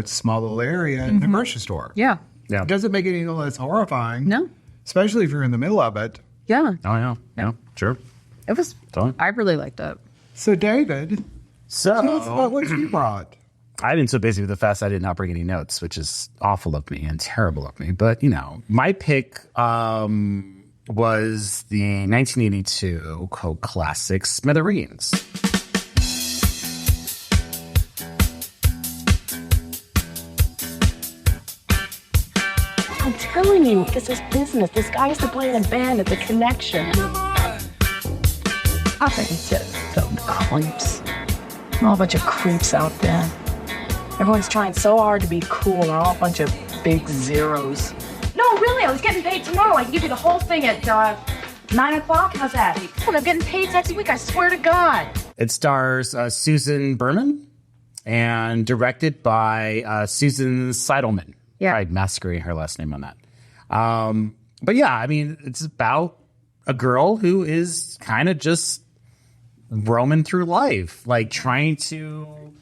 small little area in a grocery store. Yeah. It doesn't make it any less horrifying. No. Especially if you're in the middle of it. Yeah. Oh, yeah. Yeah, sure. It was, I really liked it. So, David, tell us about what you brought. I've been so busy with the fest, I did not bring any notes, which is awful of me and terrible of me. But, my pick was the 1982 cult classic Smithereens. I'm telling you, this is business. This guy used to play in a band at The Connection. I think it's just some creeps. A whole bunch of creeps out there. Everyone's trying so hard to be cool, and they're all a bunch of big zeros. No, really, I was getting paid tomorrow. I can give you the whole thing at 9 o'clock. How's that? Well, I'm getting paid next week, I swear to God. It stars Susan Berman and directed by Susan Seidelman. Yeah. I'm massacring her last name on that. But yeah, I mean, it's about a girl who is kind of just roaming through life, like trying to,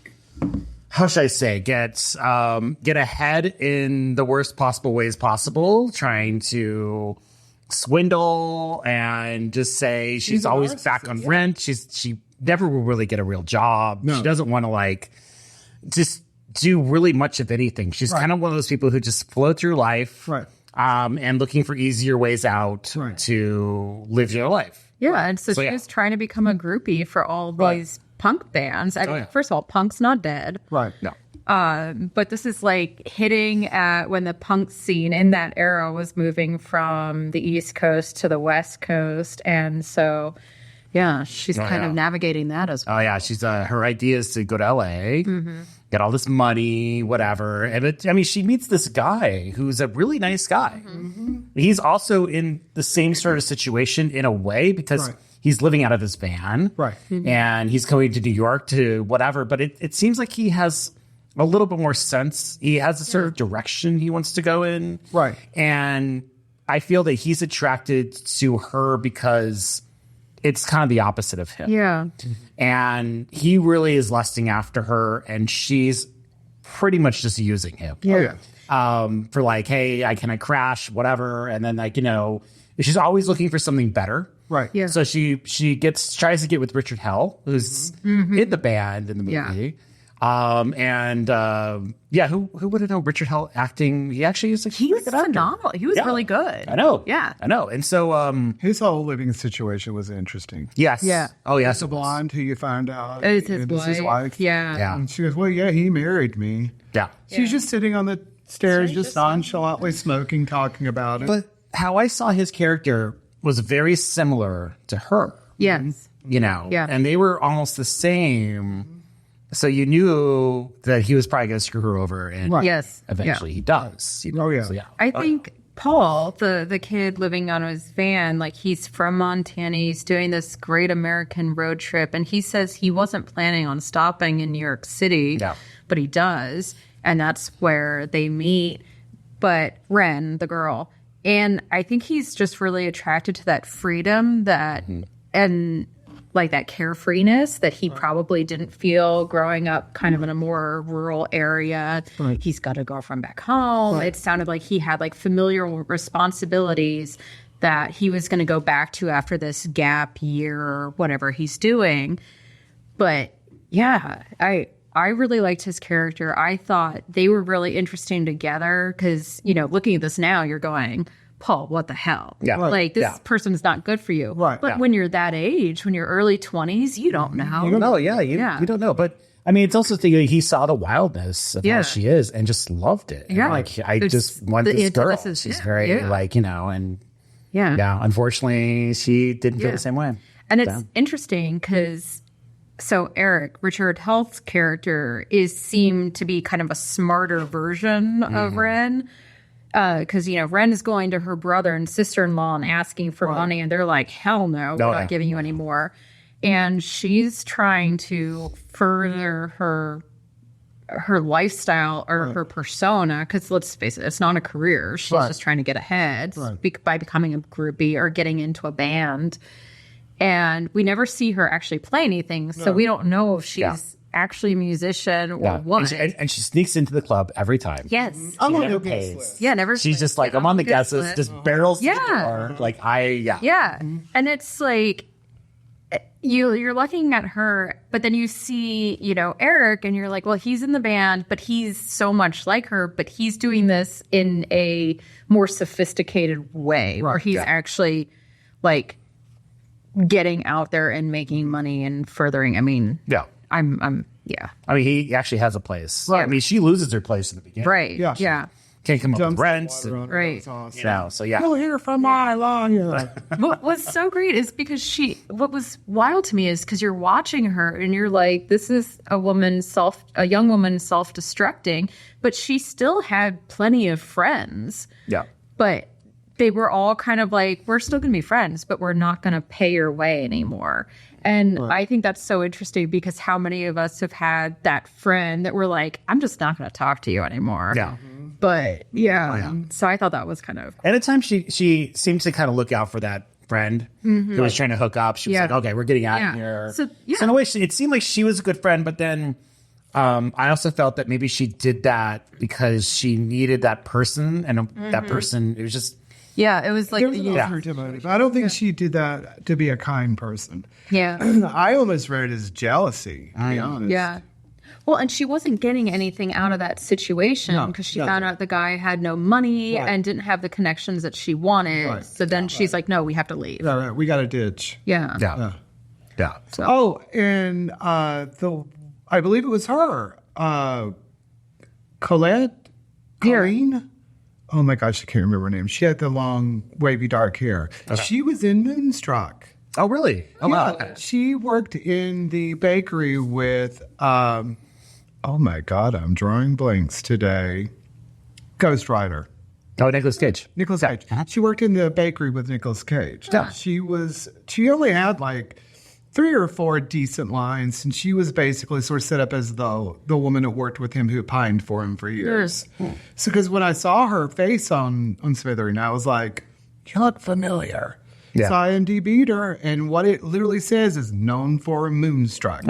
how should I say, get ahead in the worst possible ways possible, trying to swindle and just say she's always back on rent. She never will really get a real job. No. She doesn't want to like just do really much of anything. She's kind of one of those people who just flow through life, and looking for easier ways out to live your life. Yeah, and so she was trying to become a groupie for all these punk bands. I mean, first of all, punk's not dead. Right. No. But this is like hitting at when the punk scene in that era was moving from the East Coast to the West Coast. And so, yeah, she's kind of navigating that as well. Oh, yeah. She's her idea is to go to LA, get all this money, whatever. And she meets this guy who's a really nice guy. He's also in the same sort of situation in a way because he's living out of his van. Right. And he's going to New York to whatever. But it seems like he has a little bit more sense. He has a sort of direction he wants to go in. Right. And I feel that he's attracted to her because it's kind of the opposite of him. Yeah. And he really is lusting after her, and she's pretty much just using him. Yeah. For like, hey, can I crash, whatever. And then like, she's always looking for something better. Right. Yeah. So she tries to get with Richard Hell, who's in the band in the movie. Yeah. Who would have known Richard Hell acting? He actually is he was phenomenal. He was really good. I know. Yeah. I know. And so his whole living situation was interesting. Yes. Yeah. Oh yes. The blonde who you found out is his wife. Yeah. Yeah. And she goes, well, yeah, he married me. Yeah. She's just sitting on the stairs, just nonchalantly smoking, talking about it. But how I saw his character was very similar to her. Yes. Yeah. And they were almost the same. So you knew that he was probably going to screw her over, and eventually he does. So, I think Paul, the kid living on his van, like he's from Montana, he's doing this great American road trip, and he says he wasn't planning on stopping in New York City, but he does, and that's where they meet. But Ren, the girl, and I think he's just really attracted to that freedom that and like that carefreeness that he probably didn't feel growing up kind of in a more rural area. Right. He's got a girlfriend back home. Right. It sounded like he had like familial responsibilities that he was going to go back to after this gap year or whatever he's doing. But yeah, I really liked his character. I thought they were really interesting together because, looking at this now, you're going, Paul, what the hell? Yeah. Like, this person's not good for you. Right. But when you're that age, when you're early 20s, you don't know. You don't know. You don't know. But, I mean, it's also the he saw the wildness of how she is and just loved it. Yeah. Like, I just want this girl. She's very, and unfortunately, she didn't feel the same way. And it's interesting because, so Eric, Richard Hell's character seemed to be kind of a smarter version of Ren. Because, Ren is going to her brother and sister-in-law and asking for money, and they're like, hell no, we're not giving you any more. And she's trying to further her lifestyle or her persona, because let's face it, it's not a career. She's just trying to get ahead by becoming a groupie or getting into a band. And we never see her actually play anything, so we don't know if she's actually a musician or what. And she sneaks into the club every time. Yes. I'm on never the guest list. Yeah, never. She's just like, I'm on the guest list, just barrels to the door. Like, Yeah. And it's like, you're looking at her, but then you see, Eric, and you're like, well, he's in the band, but he's so much like her, but he's doing this in a more sophisticated way, where he's actually, like, getting out there and making money and furthering. I mean, I mean, he actually has a place. Right. I mean, she loses her place in the beginning. Right. Yeah. Can't come up with rent. Right. So You'll hear from my lawyer. What was so great is because what was wild to me is because you're watching her and you're like, this is a young woman self-destructing, but she still had plenty of friends. Yeah. But they were all kind of like, we're still going to be friends, but we're not going to pay your way anymore. And I think that's so interesting because how many of us have had that friend that we're like, I'm just not going to talk to you anymore. Yeah. But so I thought that was kind of. And at times she seemed to kind of look out for that friend who was trying to hook up. She was like, okay, we're getting out of here. So in a way, it seemed like she was a good friend, but then I also felt that maybe she did that because she needed that person, and that person, it was just, Yeah, it was like There was an alternative motive. I don't think she did that to be a kind person. yeah. I almost read it as jealousy, to be honest. Yeah. Well, and she wasn't getting anything out of that situation because she found out the guy had no money and didn't have the connections that she wanted. Right. So then she's like, no, we have to leave. All right, we got a ditch. Yeah. Yeah. So, Oh, and I believe it was her, Colleen? Oh my gosh, I can't remember her name. She had the long, wavy, dark hair. Okay. She was in Moonstruck. Oh, really? Oh, wow. Okay. She worked in the bakery with, oh my God, I'm drawing blanks today. Ghost Rider. Oh, Nicolas Cage. Nicolas Cage. She worked in the bakery with Nicolas Cage. Yeah. She only had like 3 or 4 decent lines, and she was basically sort of set up as the woman who worked with him who pined for him for years. So, because when I saw her face on Smithereens, I was like, you look familiar. Yeah. So I IMDb'd her, and what it literally says is known for Moonstruck.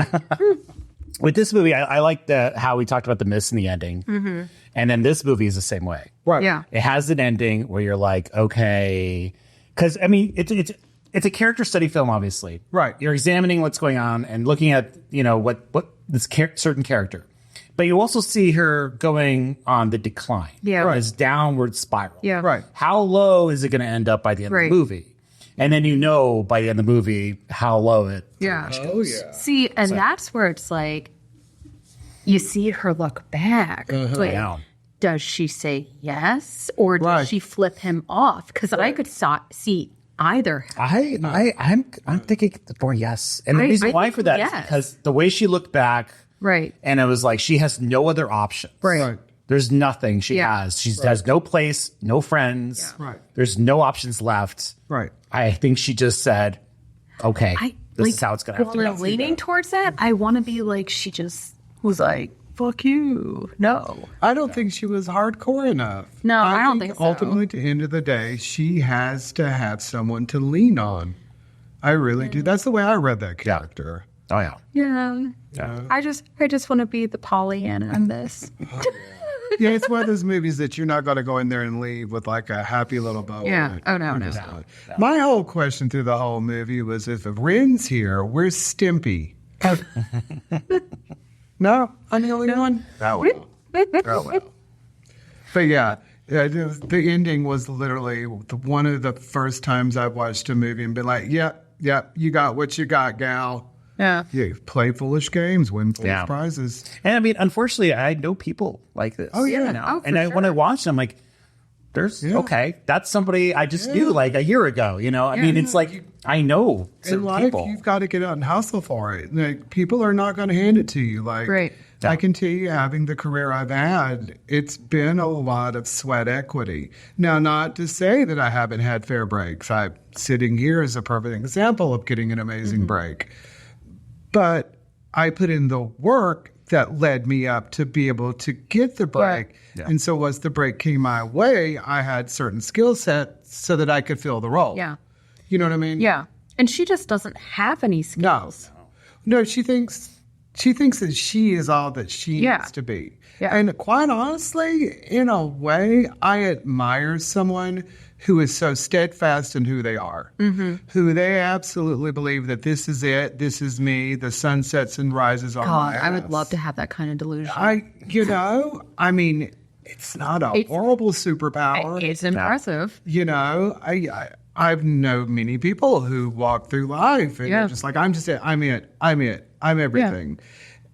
With this movie, I like how we talked about the miss in the ending. Mm-hmm. And then this movie is the same way. Right. yeah. It has an ending where you're like, okay. Because, I mean, it's a character study film, obviously. Right. You're examining what's going on and looking at, what this certain character. But you also see her going on the decline. Yeah. Right. This downward spiral. Yeah. Right. How low is it going to end up by the end of the movie? And then by the end of the movie how low it Yeah. Oh, yeah. See, and that's where it's like, you see her look back. Like, does she say yes or does she flip him off? Because I could see either. I'm thinking more yes. And the reason why for that is because the way she looked back. Right. And it was like she has no other options. Right. There's nothing she has. She has no place, no friends. Yeah. Right. There's no options left. Right. I think she just said, okay, this is how it's going to have to Well, go. leaning towards that, I want to be like, she just was like, fuck you. No. I don't think she was hardcore enough. No, I don't think so. Ultimately, at the end of the day, she has to have someone to lean on. I really do. That's the way I read that character. Oh, yeah. Yeah. I just want to be the Pollyanna in this. Yeah, it's one of those movies that you're not going to go in there and leave with like a happy little bow. Yeah. Oh, no. My whole question through the whole movie was if Ren's here, where's Stimpy? No? I'm the only one? Oh, well. But yeah, the ending was literally one of the first times I've watched a movie and been like, yep, you got what you got, gal. Yeah. You play foolish games, win foolish prizes. And I mean, unfortunately, I know people like this. Oh, yeah. When I watch them, like, okay, that's somebody I just knew like a year ago, I mean, it's like, I know in life, people. You've got to get out and hustle for it. Like, people are not going to hand it to you. Like, I can tell you, having the career I've had, it's been a lot of sweat equity. Now, not to say that I haven't had fair breaks. I'm sitting here as a perfect example of getting an amazing break. But I put in the work that led me up to be able to get the break. Yeah. And so as the break came my way, I had certain skill sets so that I could fill the role. Yeah. You know what I mean? Yeah. And she just doesn't have any skills. No, she thinks that she is all that she needs to be. Yeah. And quite honestly, in a way, I admire someone who is so steadfast in who they are, who they absolutely believe that this is it, this is me, the sun sets and rises on my ass. I would love to have that kind of delusion. I mean, it's not a horrible superpower. It's impressive. I've known many people who walk through life and they're just like, I'm it, I'm everything.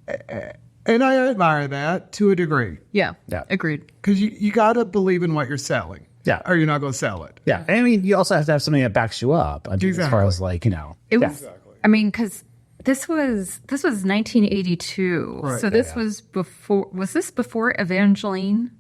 Yeah. And I admire that to a degree. Yeah. Agreed. Because you got to believe in what you're selling. Yeah. Or you're not going to sell it. Yeah. I mean, you also have to have something that backs you up. I mean, as far as like, It was, I mean, because this was 1982. Right. So this was before Evangeline?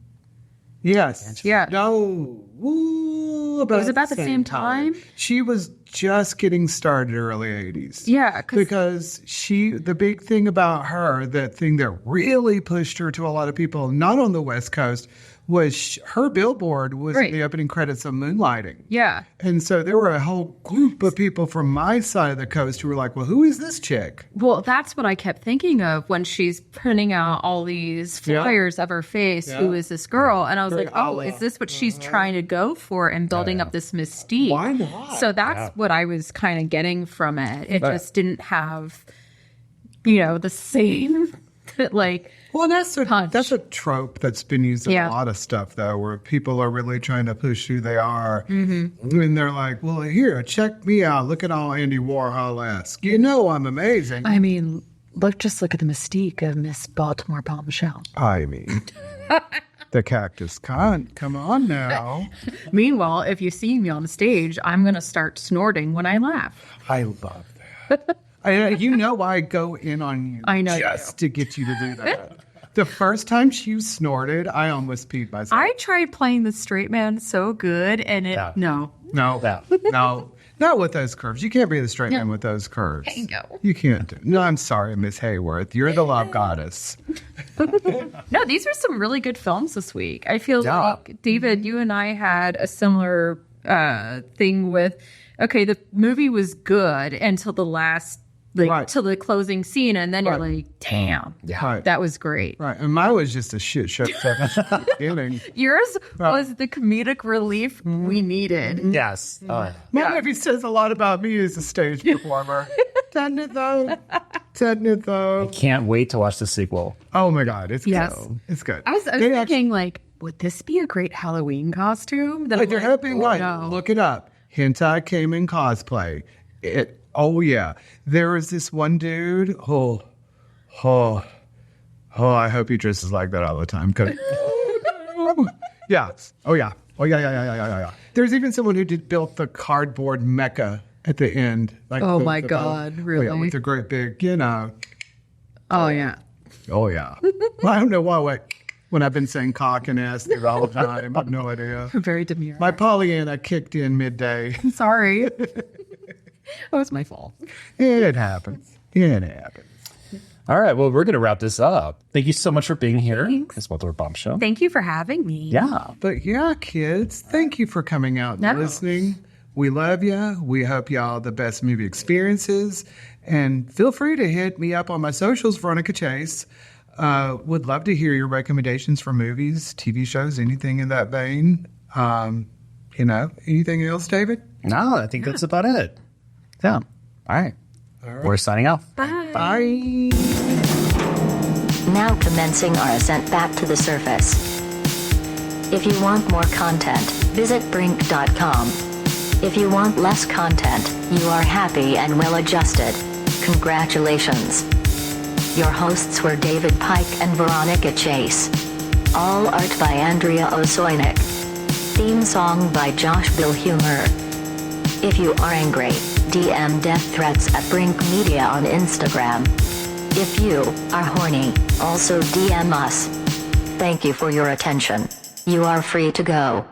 Yes. Yeah. No. It was about the same time. She was just getting started early 80s. Yeah. Because the big thing about her, the thing that really pushed her to a lot of people, not on the West Coast, was her billboard was the opening credits of Moonlighting. Yeah. And so there were a whole group of people from my side of the coast who were like, well, who is this chick? Well, that's what I kept thinking of when she's printing out all these flyers of her face. Who is this girl? And I was like, oh, is this what she's trying to go for and building up this mystique? Why not? So that's what I was kind of getting from it. It just didn't have, the same, Well, that's a trope that's been used in a lot of stuff, though, where people are really trying to push who they are. Mm-hmm. And they're like, well, here, check me out. Look at all Andy Warhol-esque. You know I'm amazing. I mean, just look at the mystique of Miss Baltimore Bombshell. I mean, the cactus cunt. Come on now. Meanwhile, if you see me on the stage, I'm going to start snorting when I laugh. I love that. I go in on you. I know just to get you to do that. The first time she snorted, I almost peed myself. I tried playing the straight man so good, and no. Not with those curves. You can't be the straight man with those curves. No. You can't. No, I'm sorry, Miss Hayworth. You're the love goddess. No, these are some really good films this week. I feel like, David, you and I had a similar thing with, the movie was good until the last, till the closing scene, and then you're like, damn, that was great. Right, and mine was just a shit show. Yours was the comedic relief we needed. Yes. My movie says a lot about me as a stage performer. Doesn't it, though? I can't wait to watch the sequel. Oh, my God. It's Yes. good. It's good. I was thinking, would this be a great Halloween costume? They're hoping, look it up. Hentai came in cosplay. Oh, yeah. There was this one dude. I hope he dresses like that all the time. Yeah. Oh, yeah. Yeah. There's even someone who built the cardboard mecha at the end. My God. Really? Oh, yeah, with the great big, Oh, yeah. Oh, yeah. Well, I don't know why. When I've been saying cock and ass there all the time. I have no idea. Very demure. My Pollyanna kicked in midday. I'm sorry. It was my fault. It happens. All right. Well, we're going to wrap this up. Thank you so much for being here. Thanks. It's Baltimore Bombshell. Thank you for having me. Yeah. But yeah, kids, thank you for coming out and listening. We love you. We hope y'all the best movie experiences. And feel free to hit me up on my socials, Veronica Chase. Would love to hear your recommendations for movies, TV shows, anything in that vein. Anything else, David? No, I think that's about it. Yeah. All right. We're signing off. Bye. Now commencing our ascent back to the surface. If you want more content, visit brink.com. If you want less content, you are happy and well adjusted. Congratulations. Your hosts were David Pike and Veronica Chase. All art by Andrea Osoynik. Theme song by Josh Bill Humor. If you are angry, DM death threats at Brink Media on Instagram. If you are horny, also DM us. Thank you for your attention. You are free to go.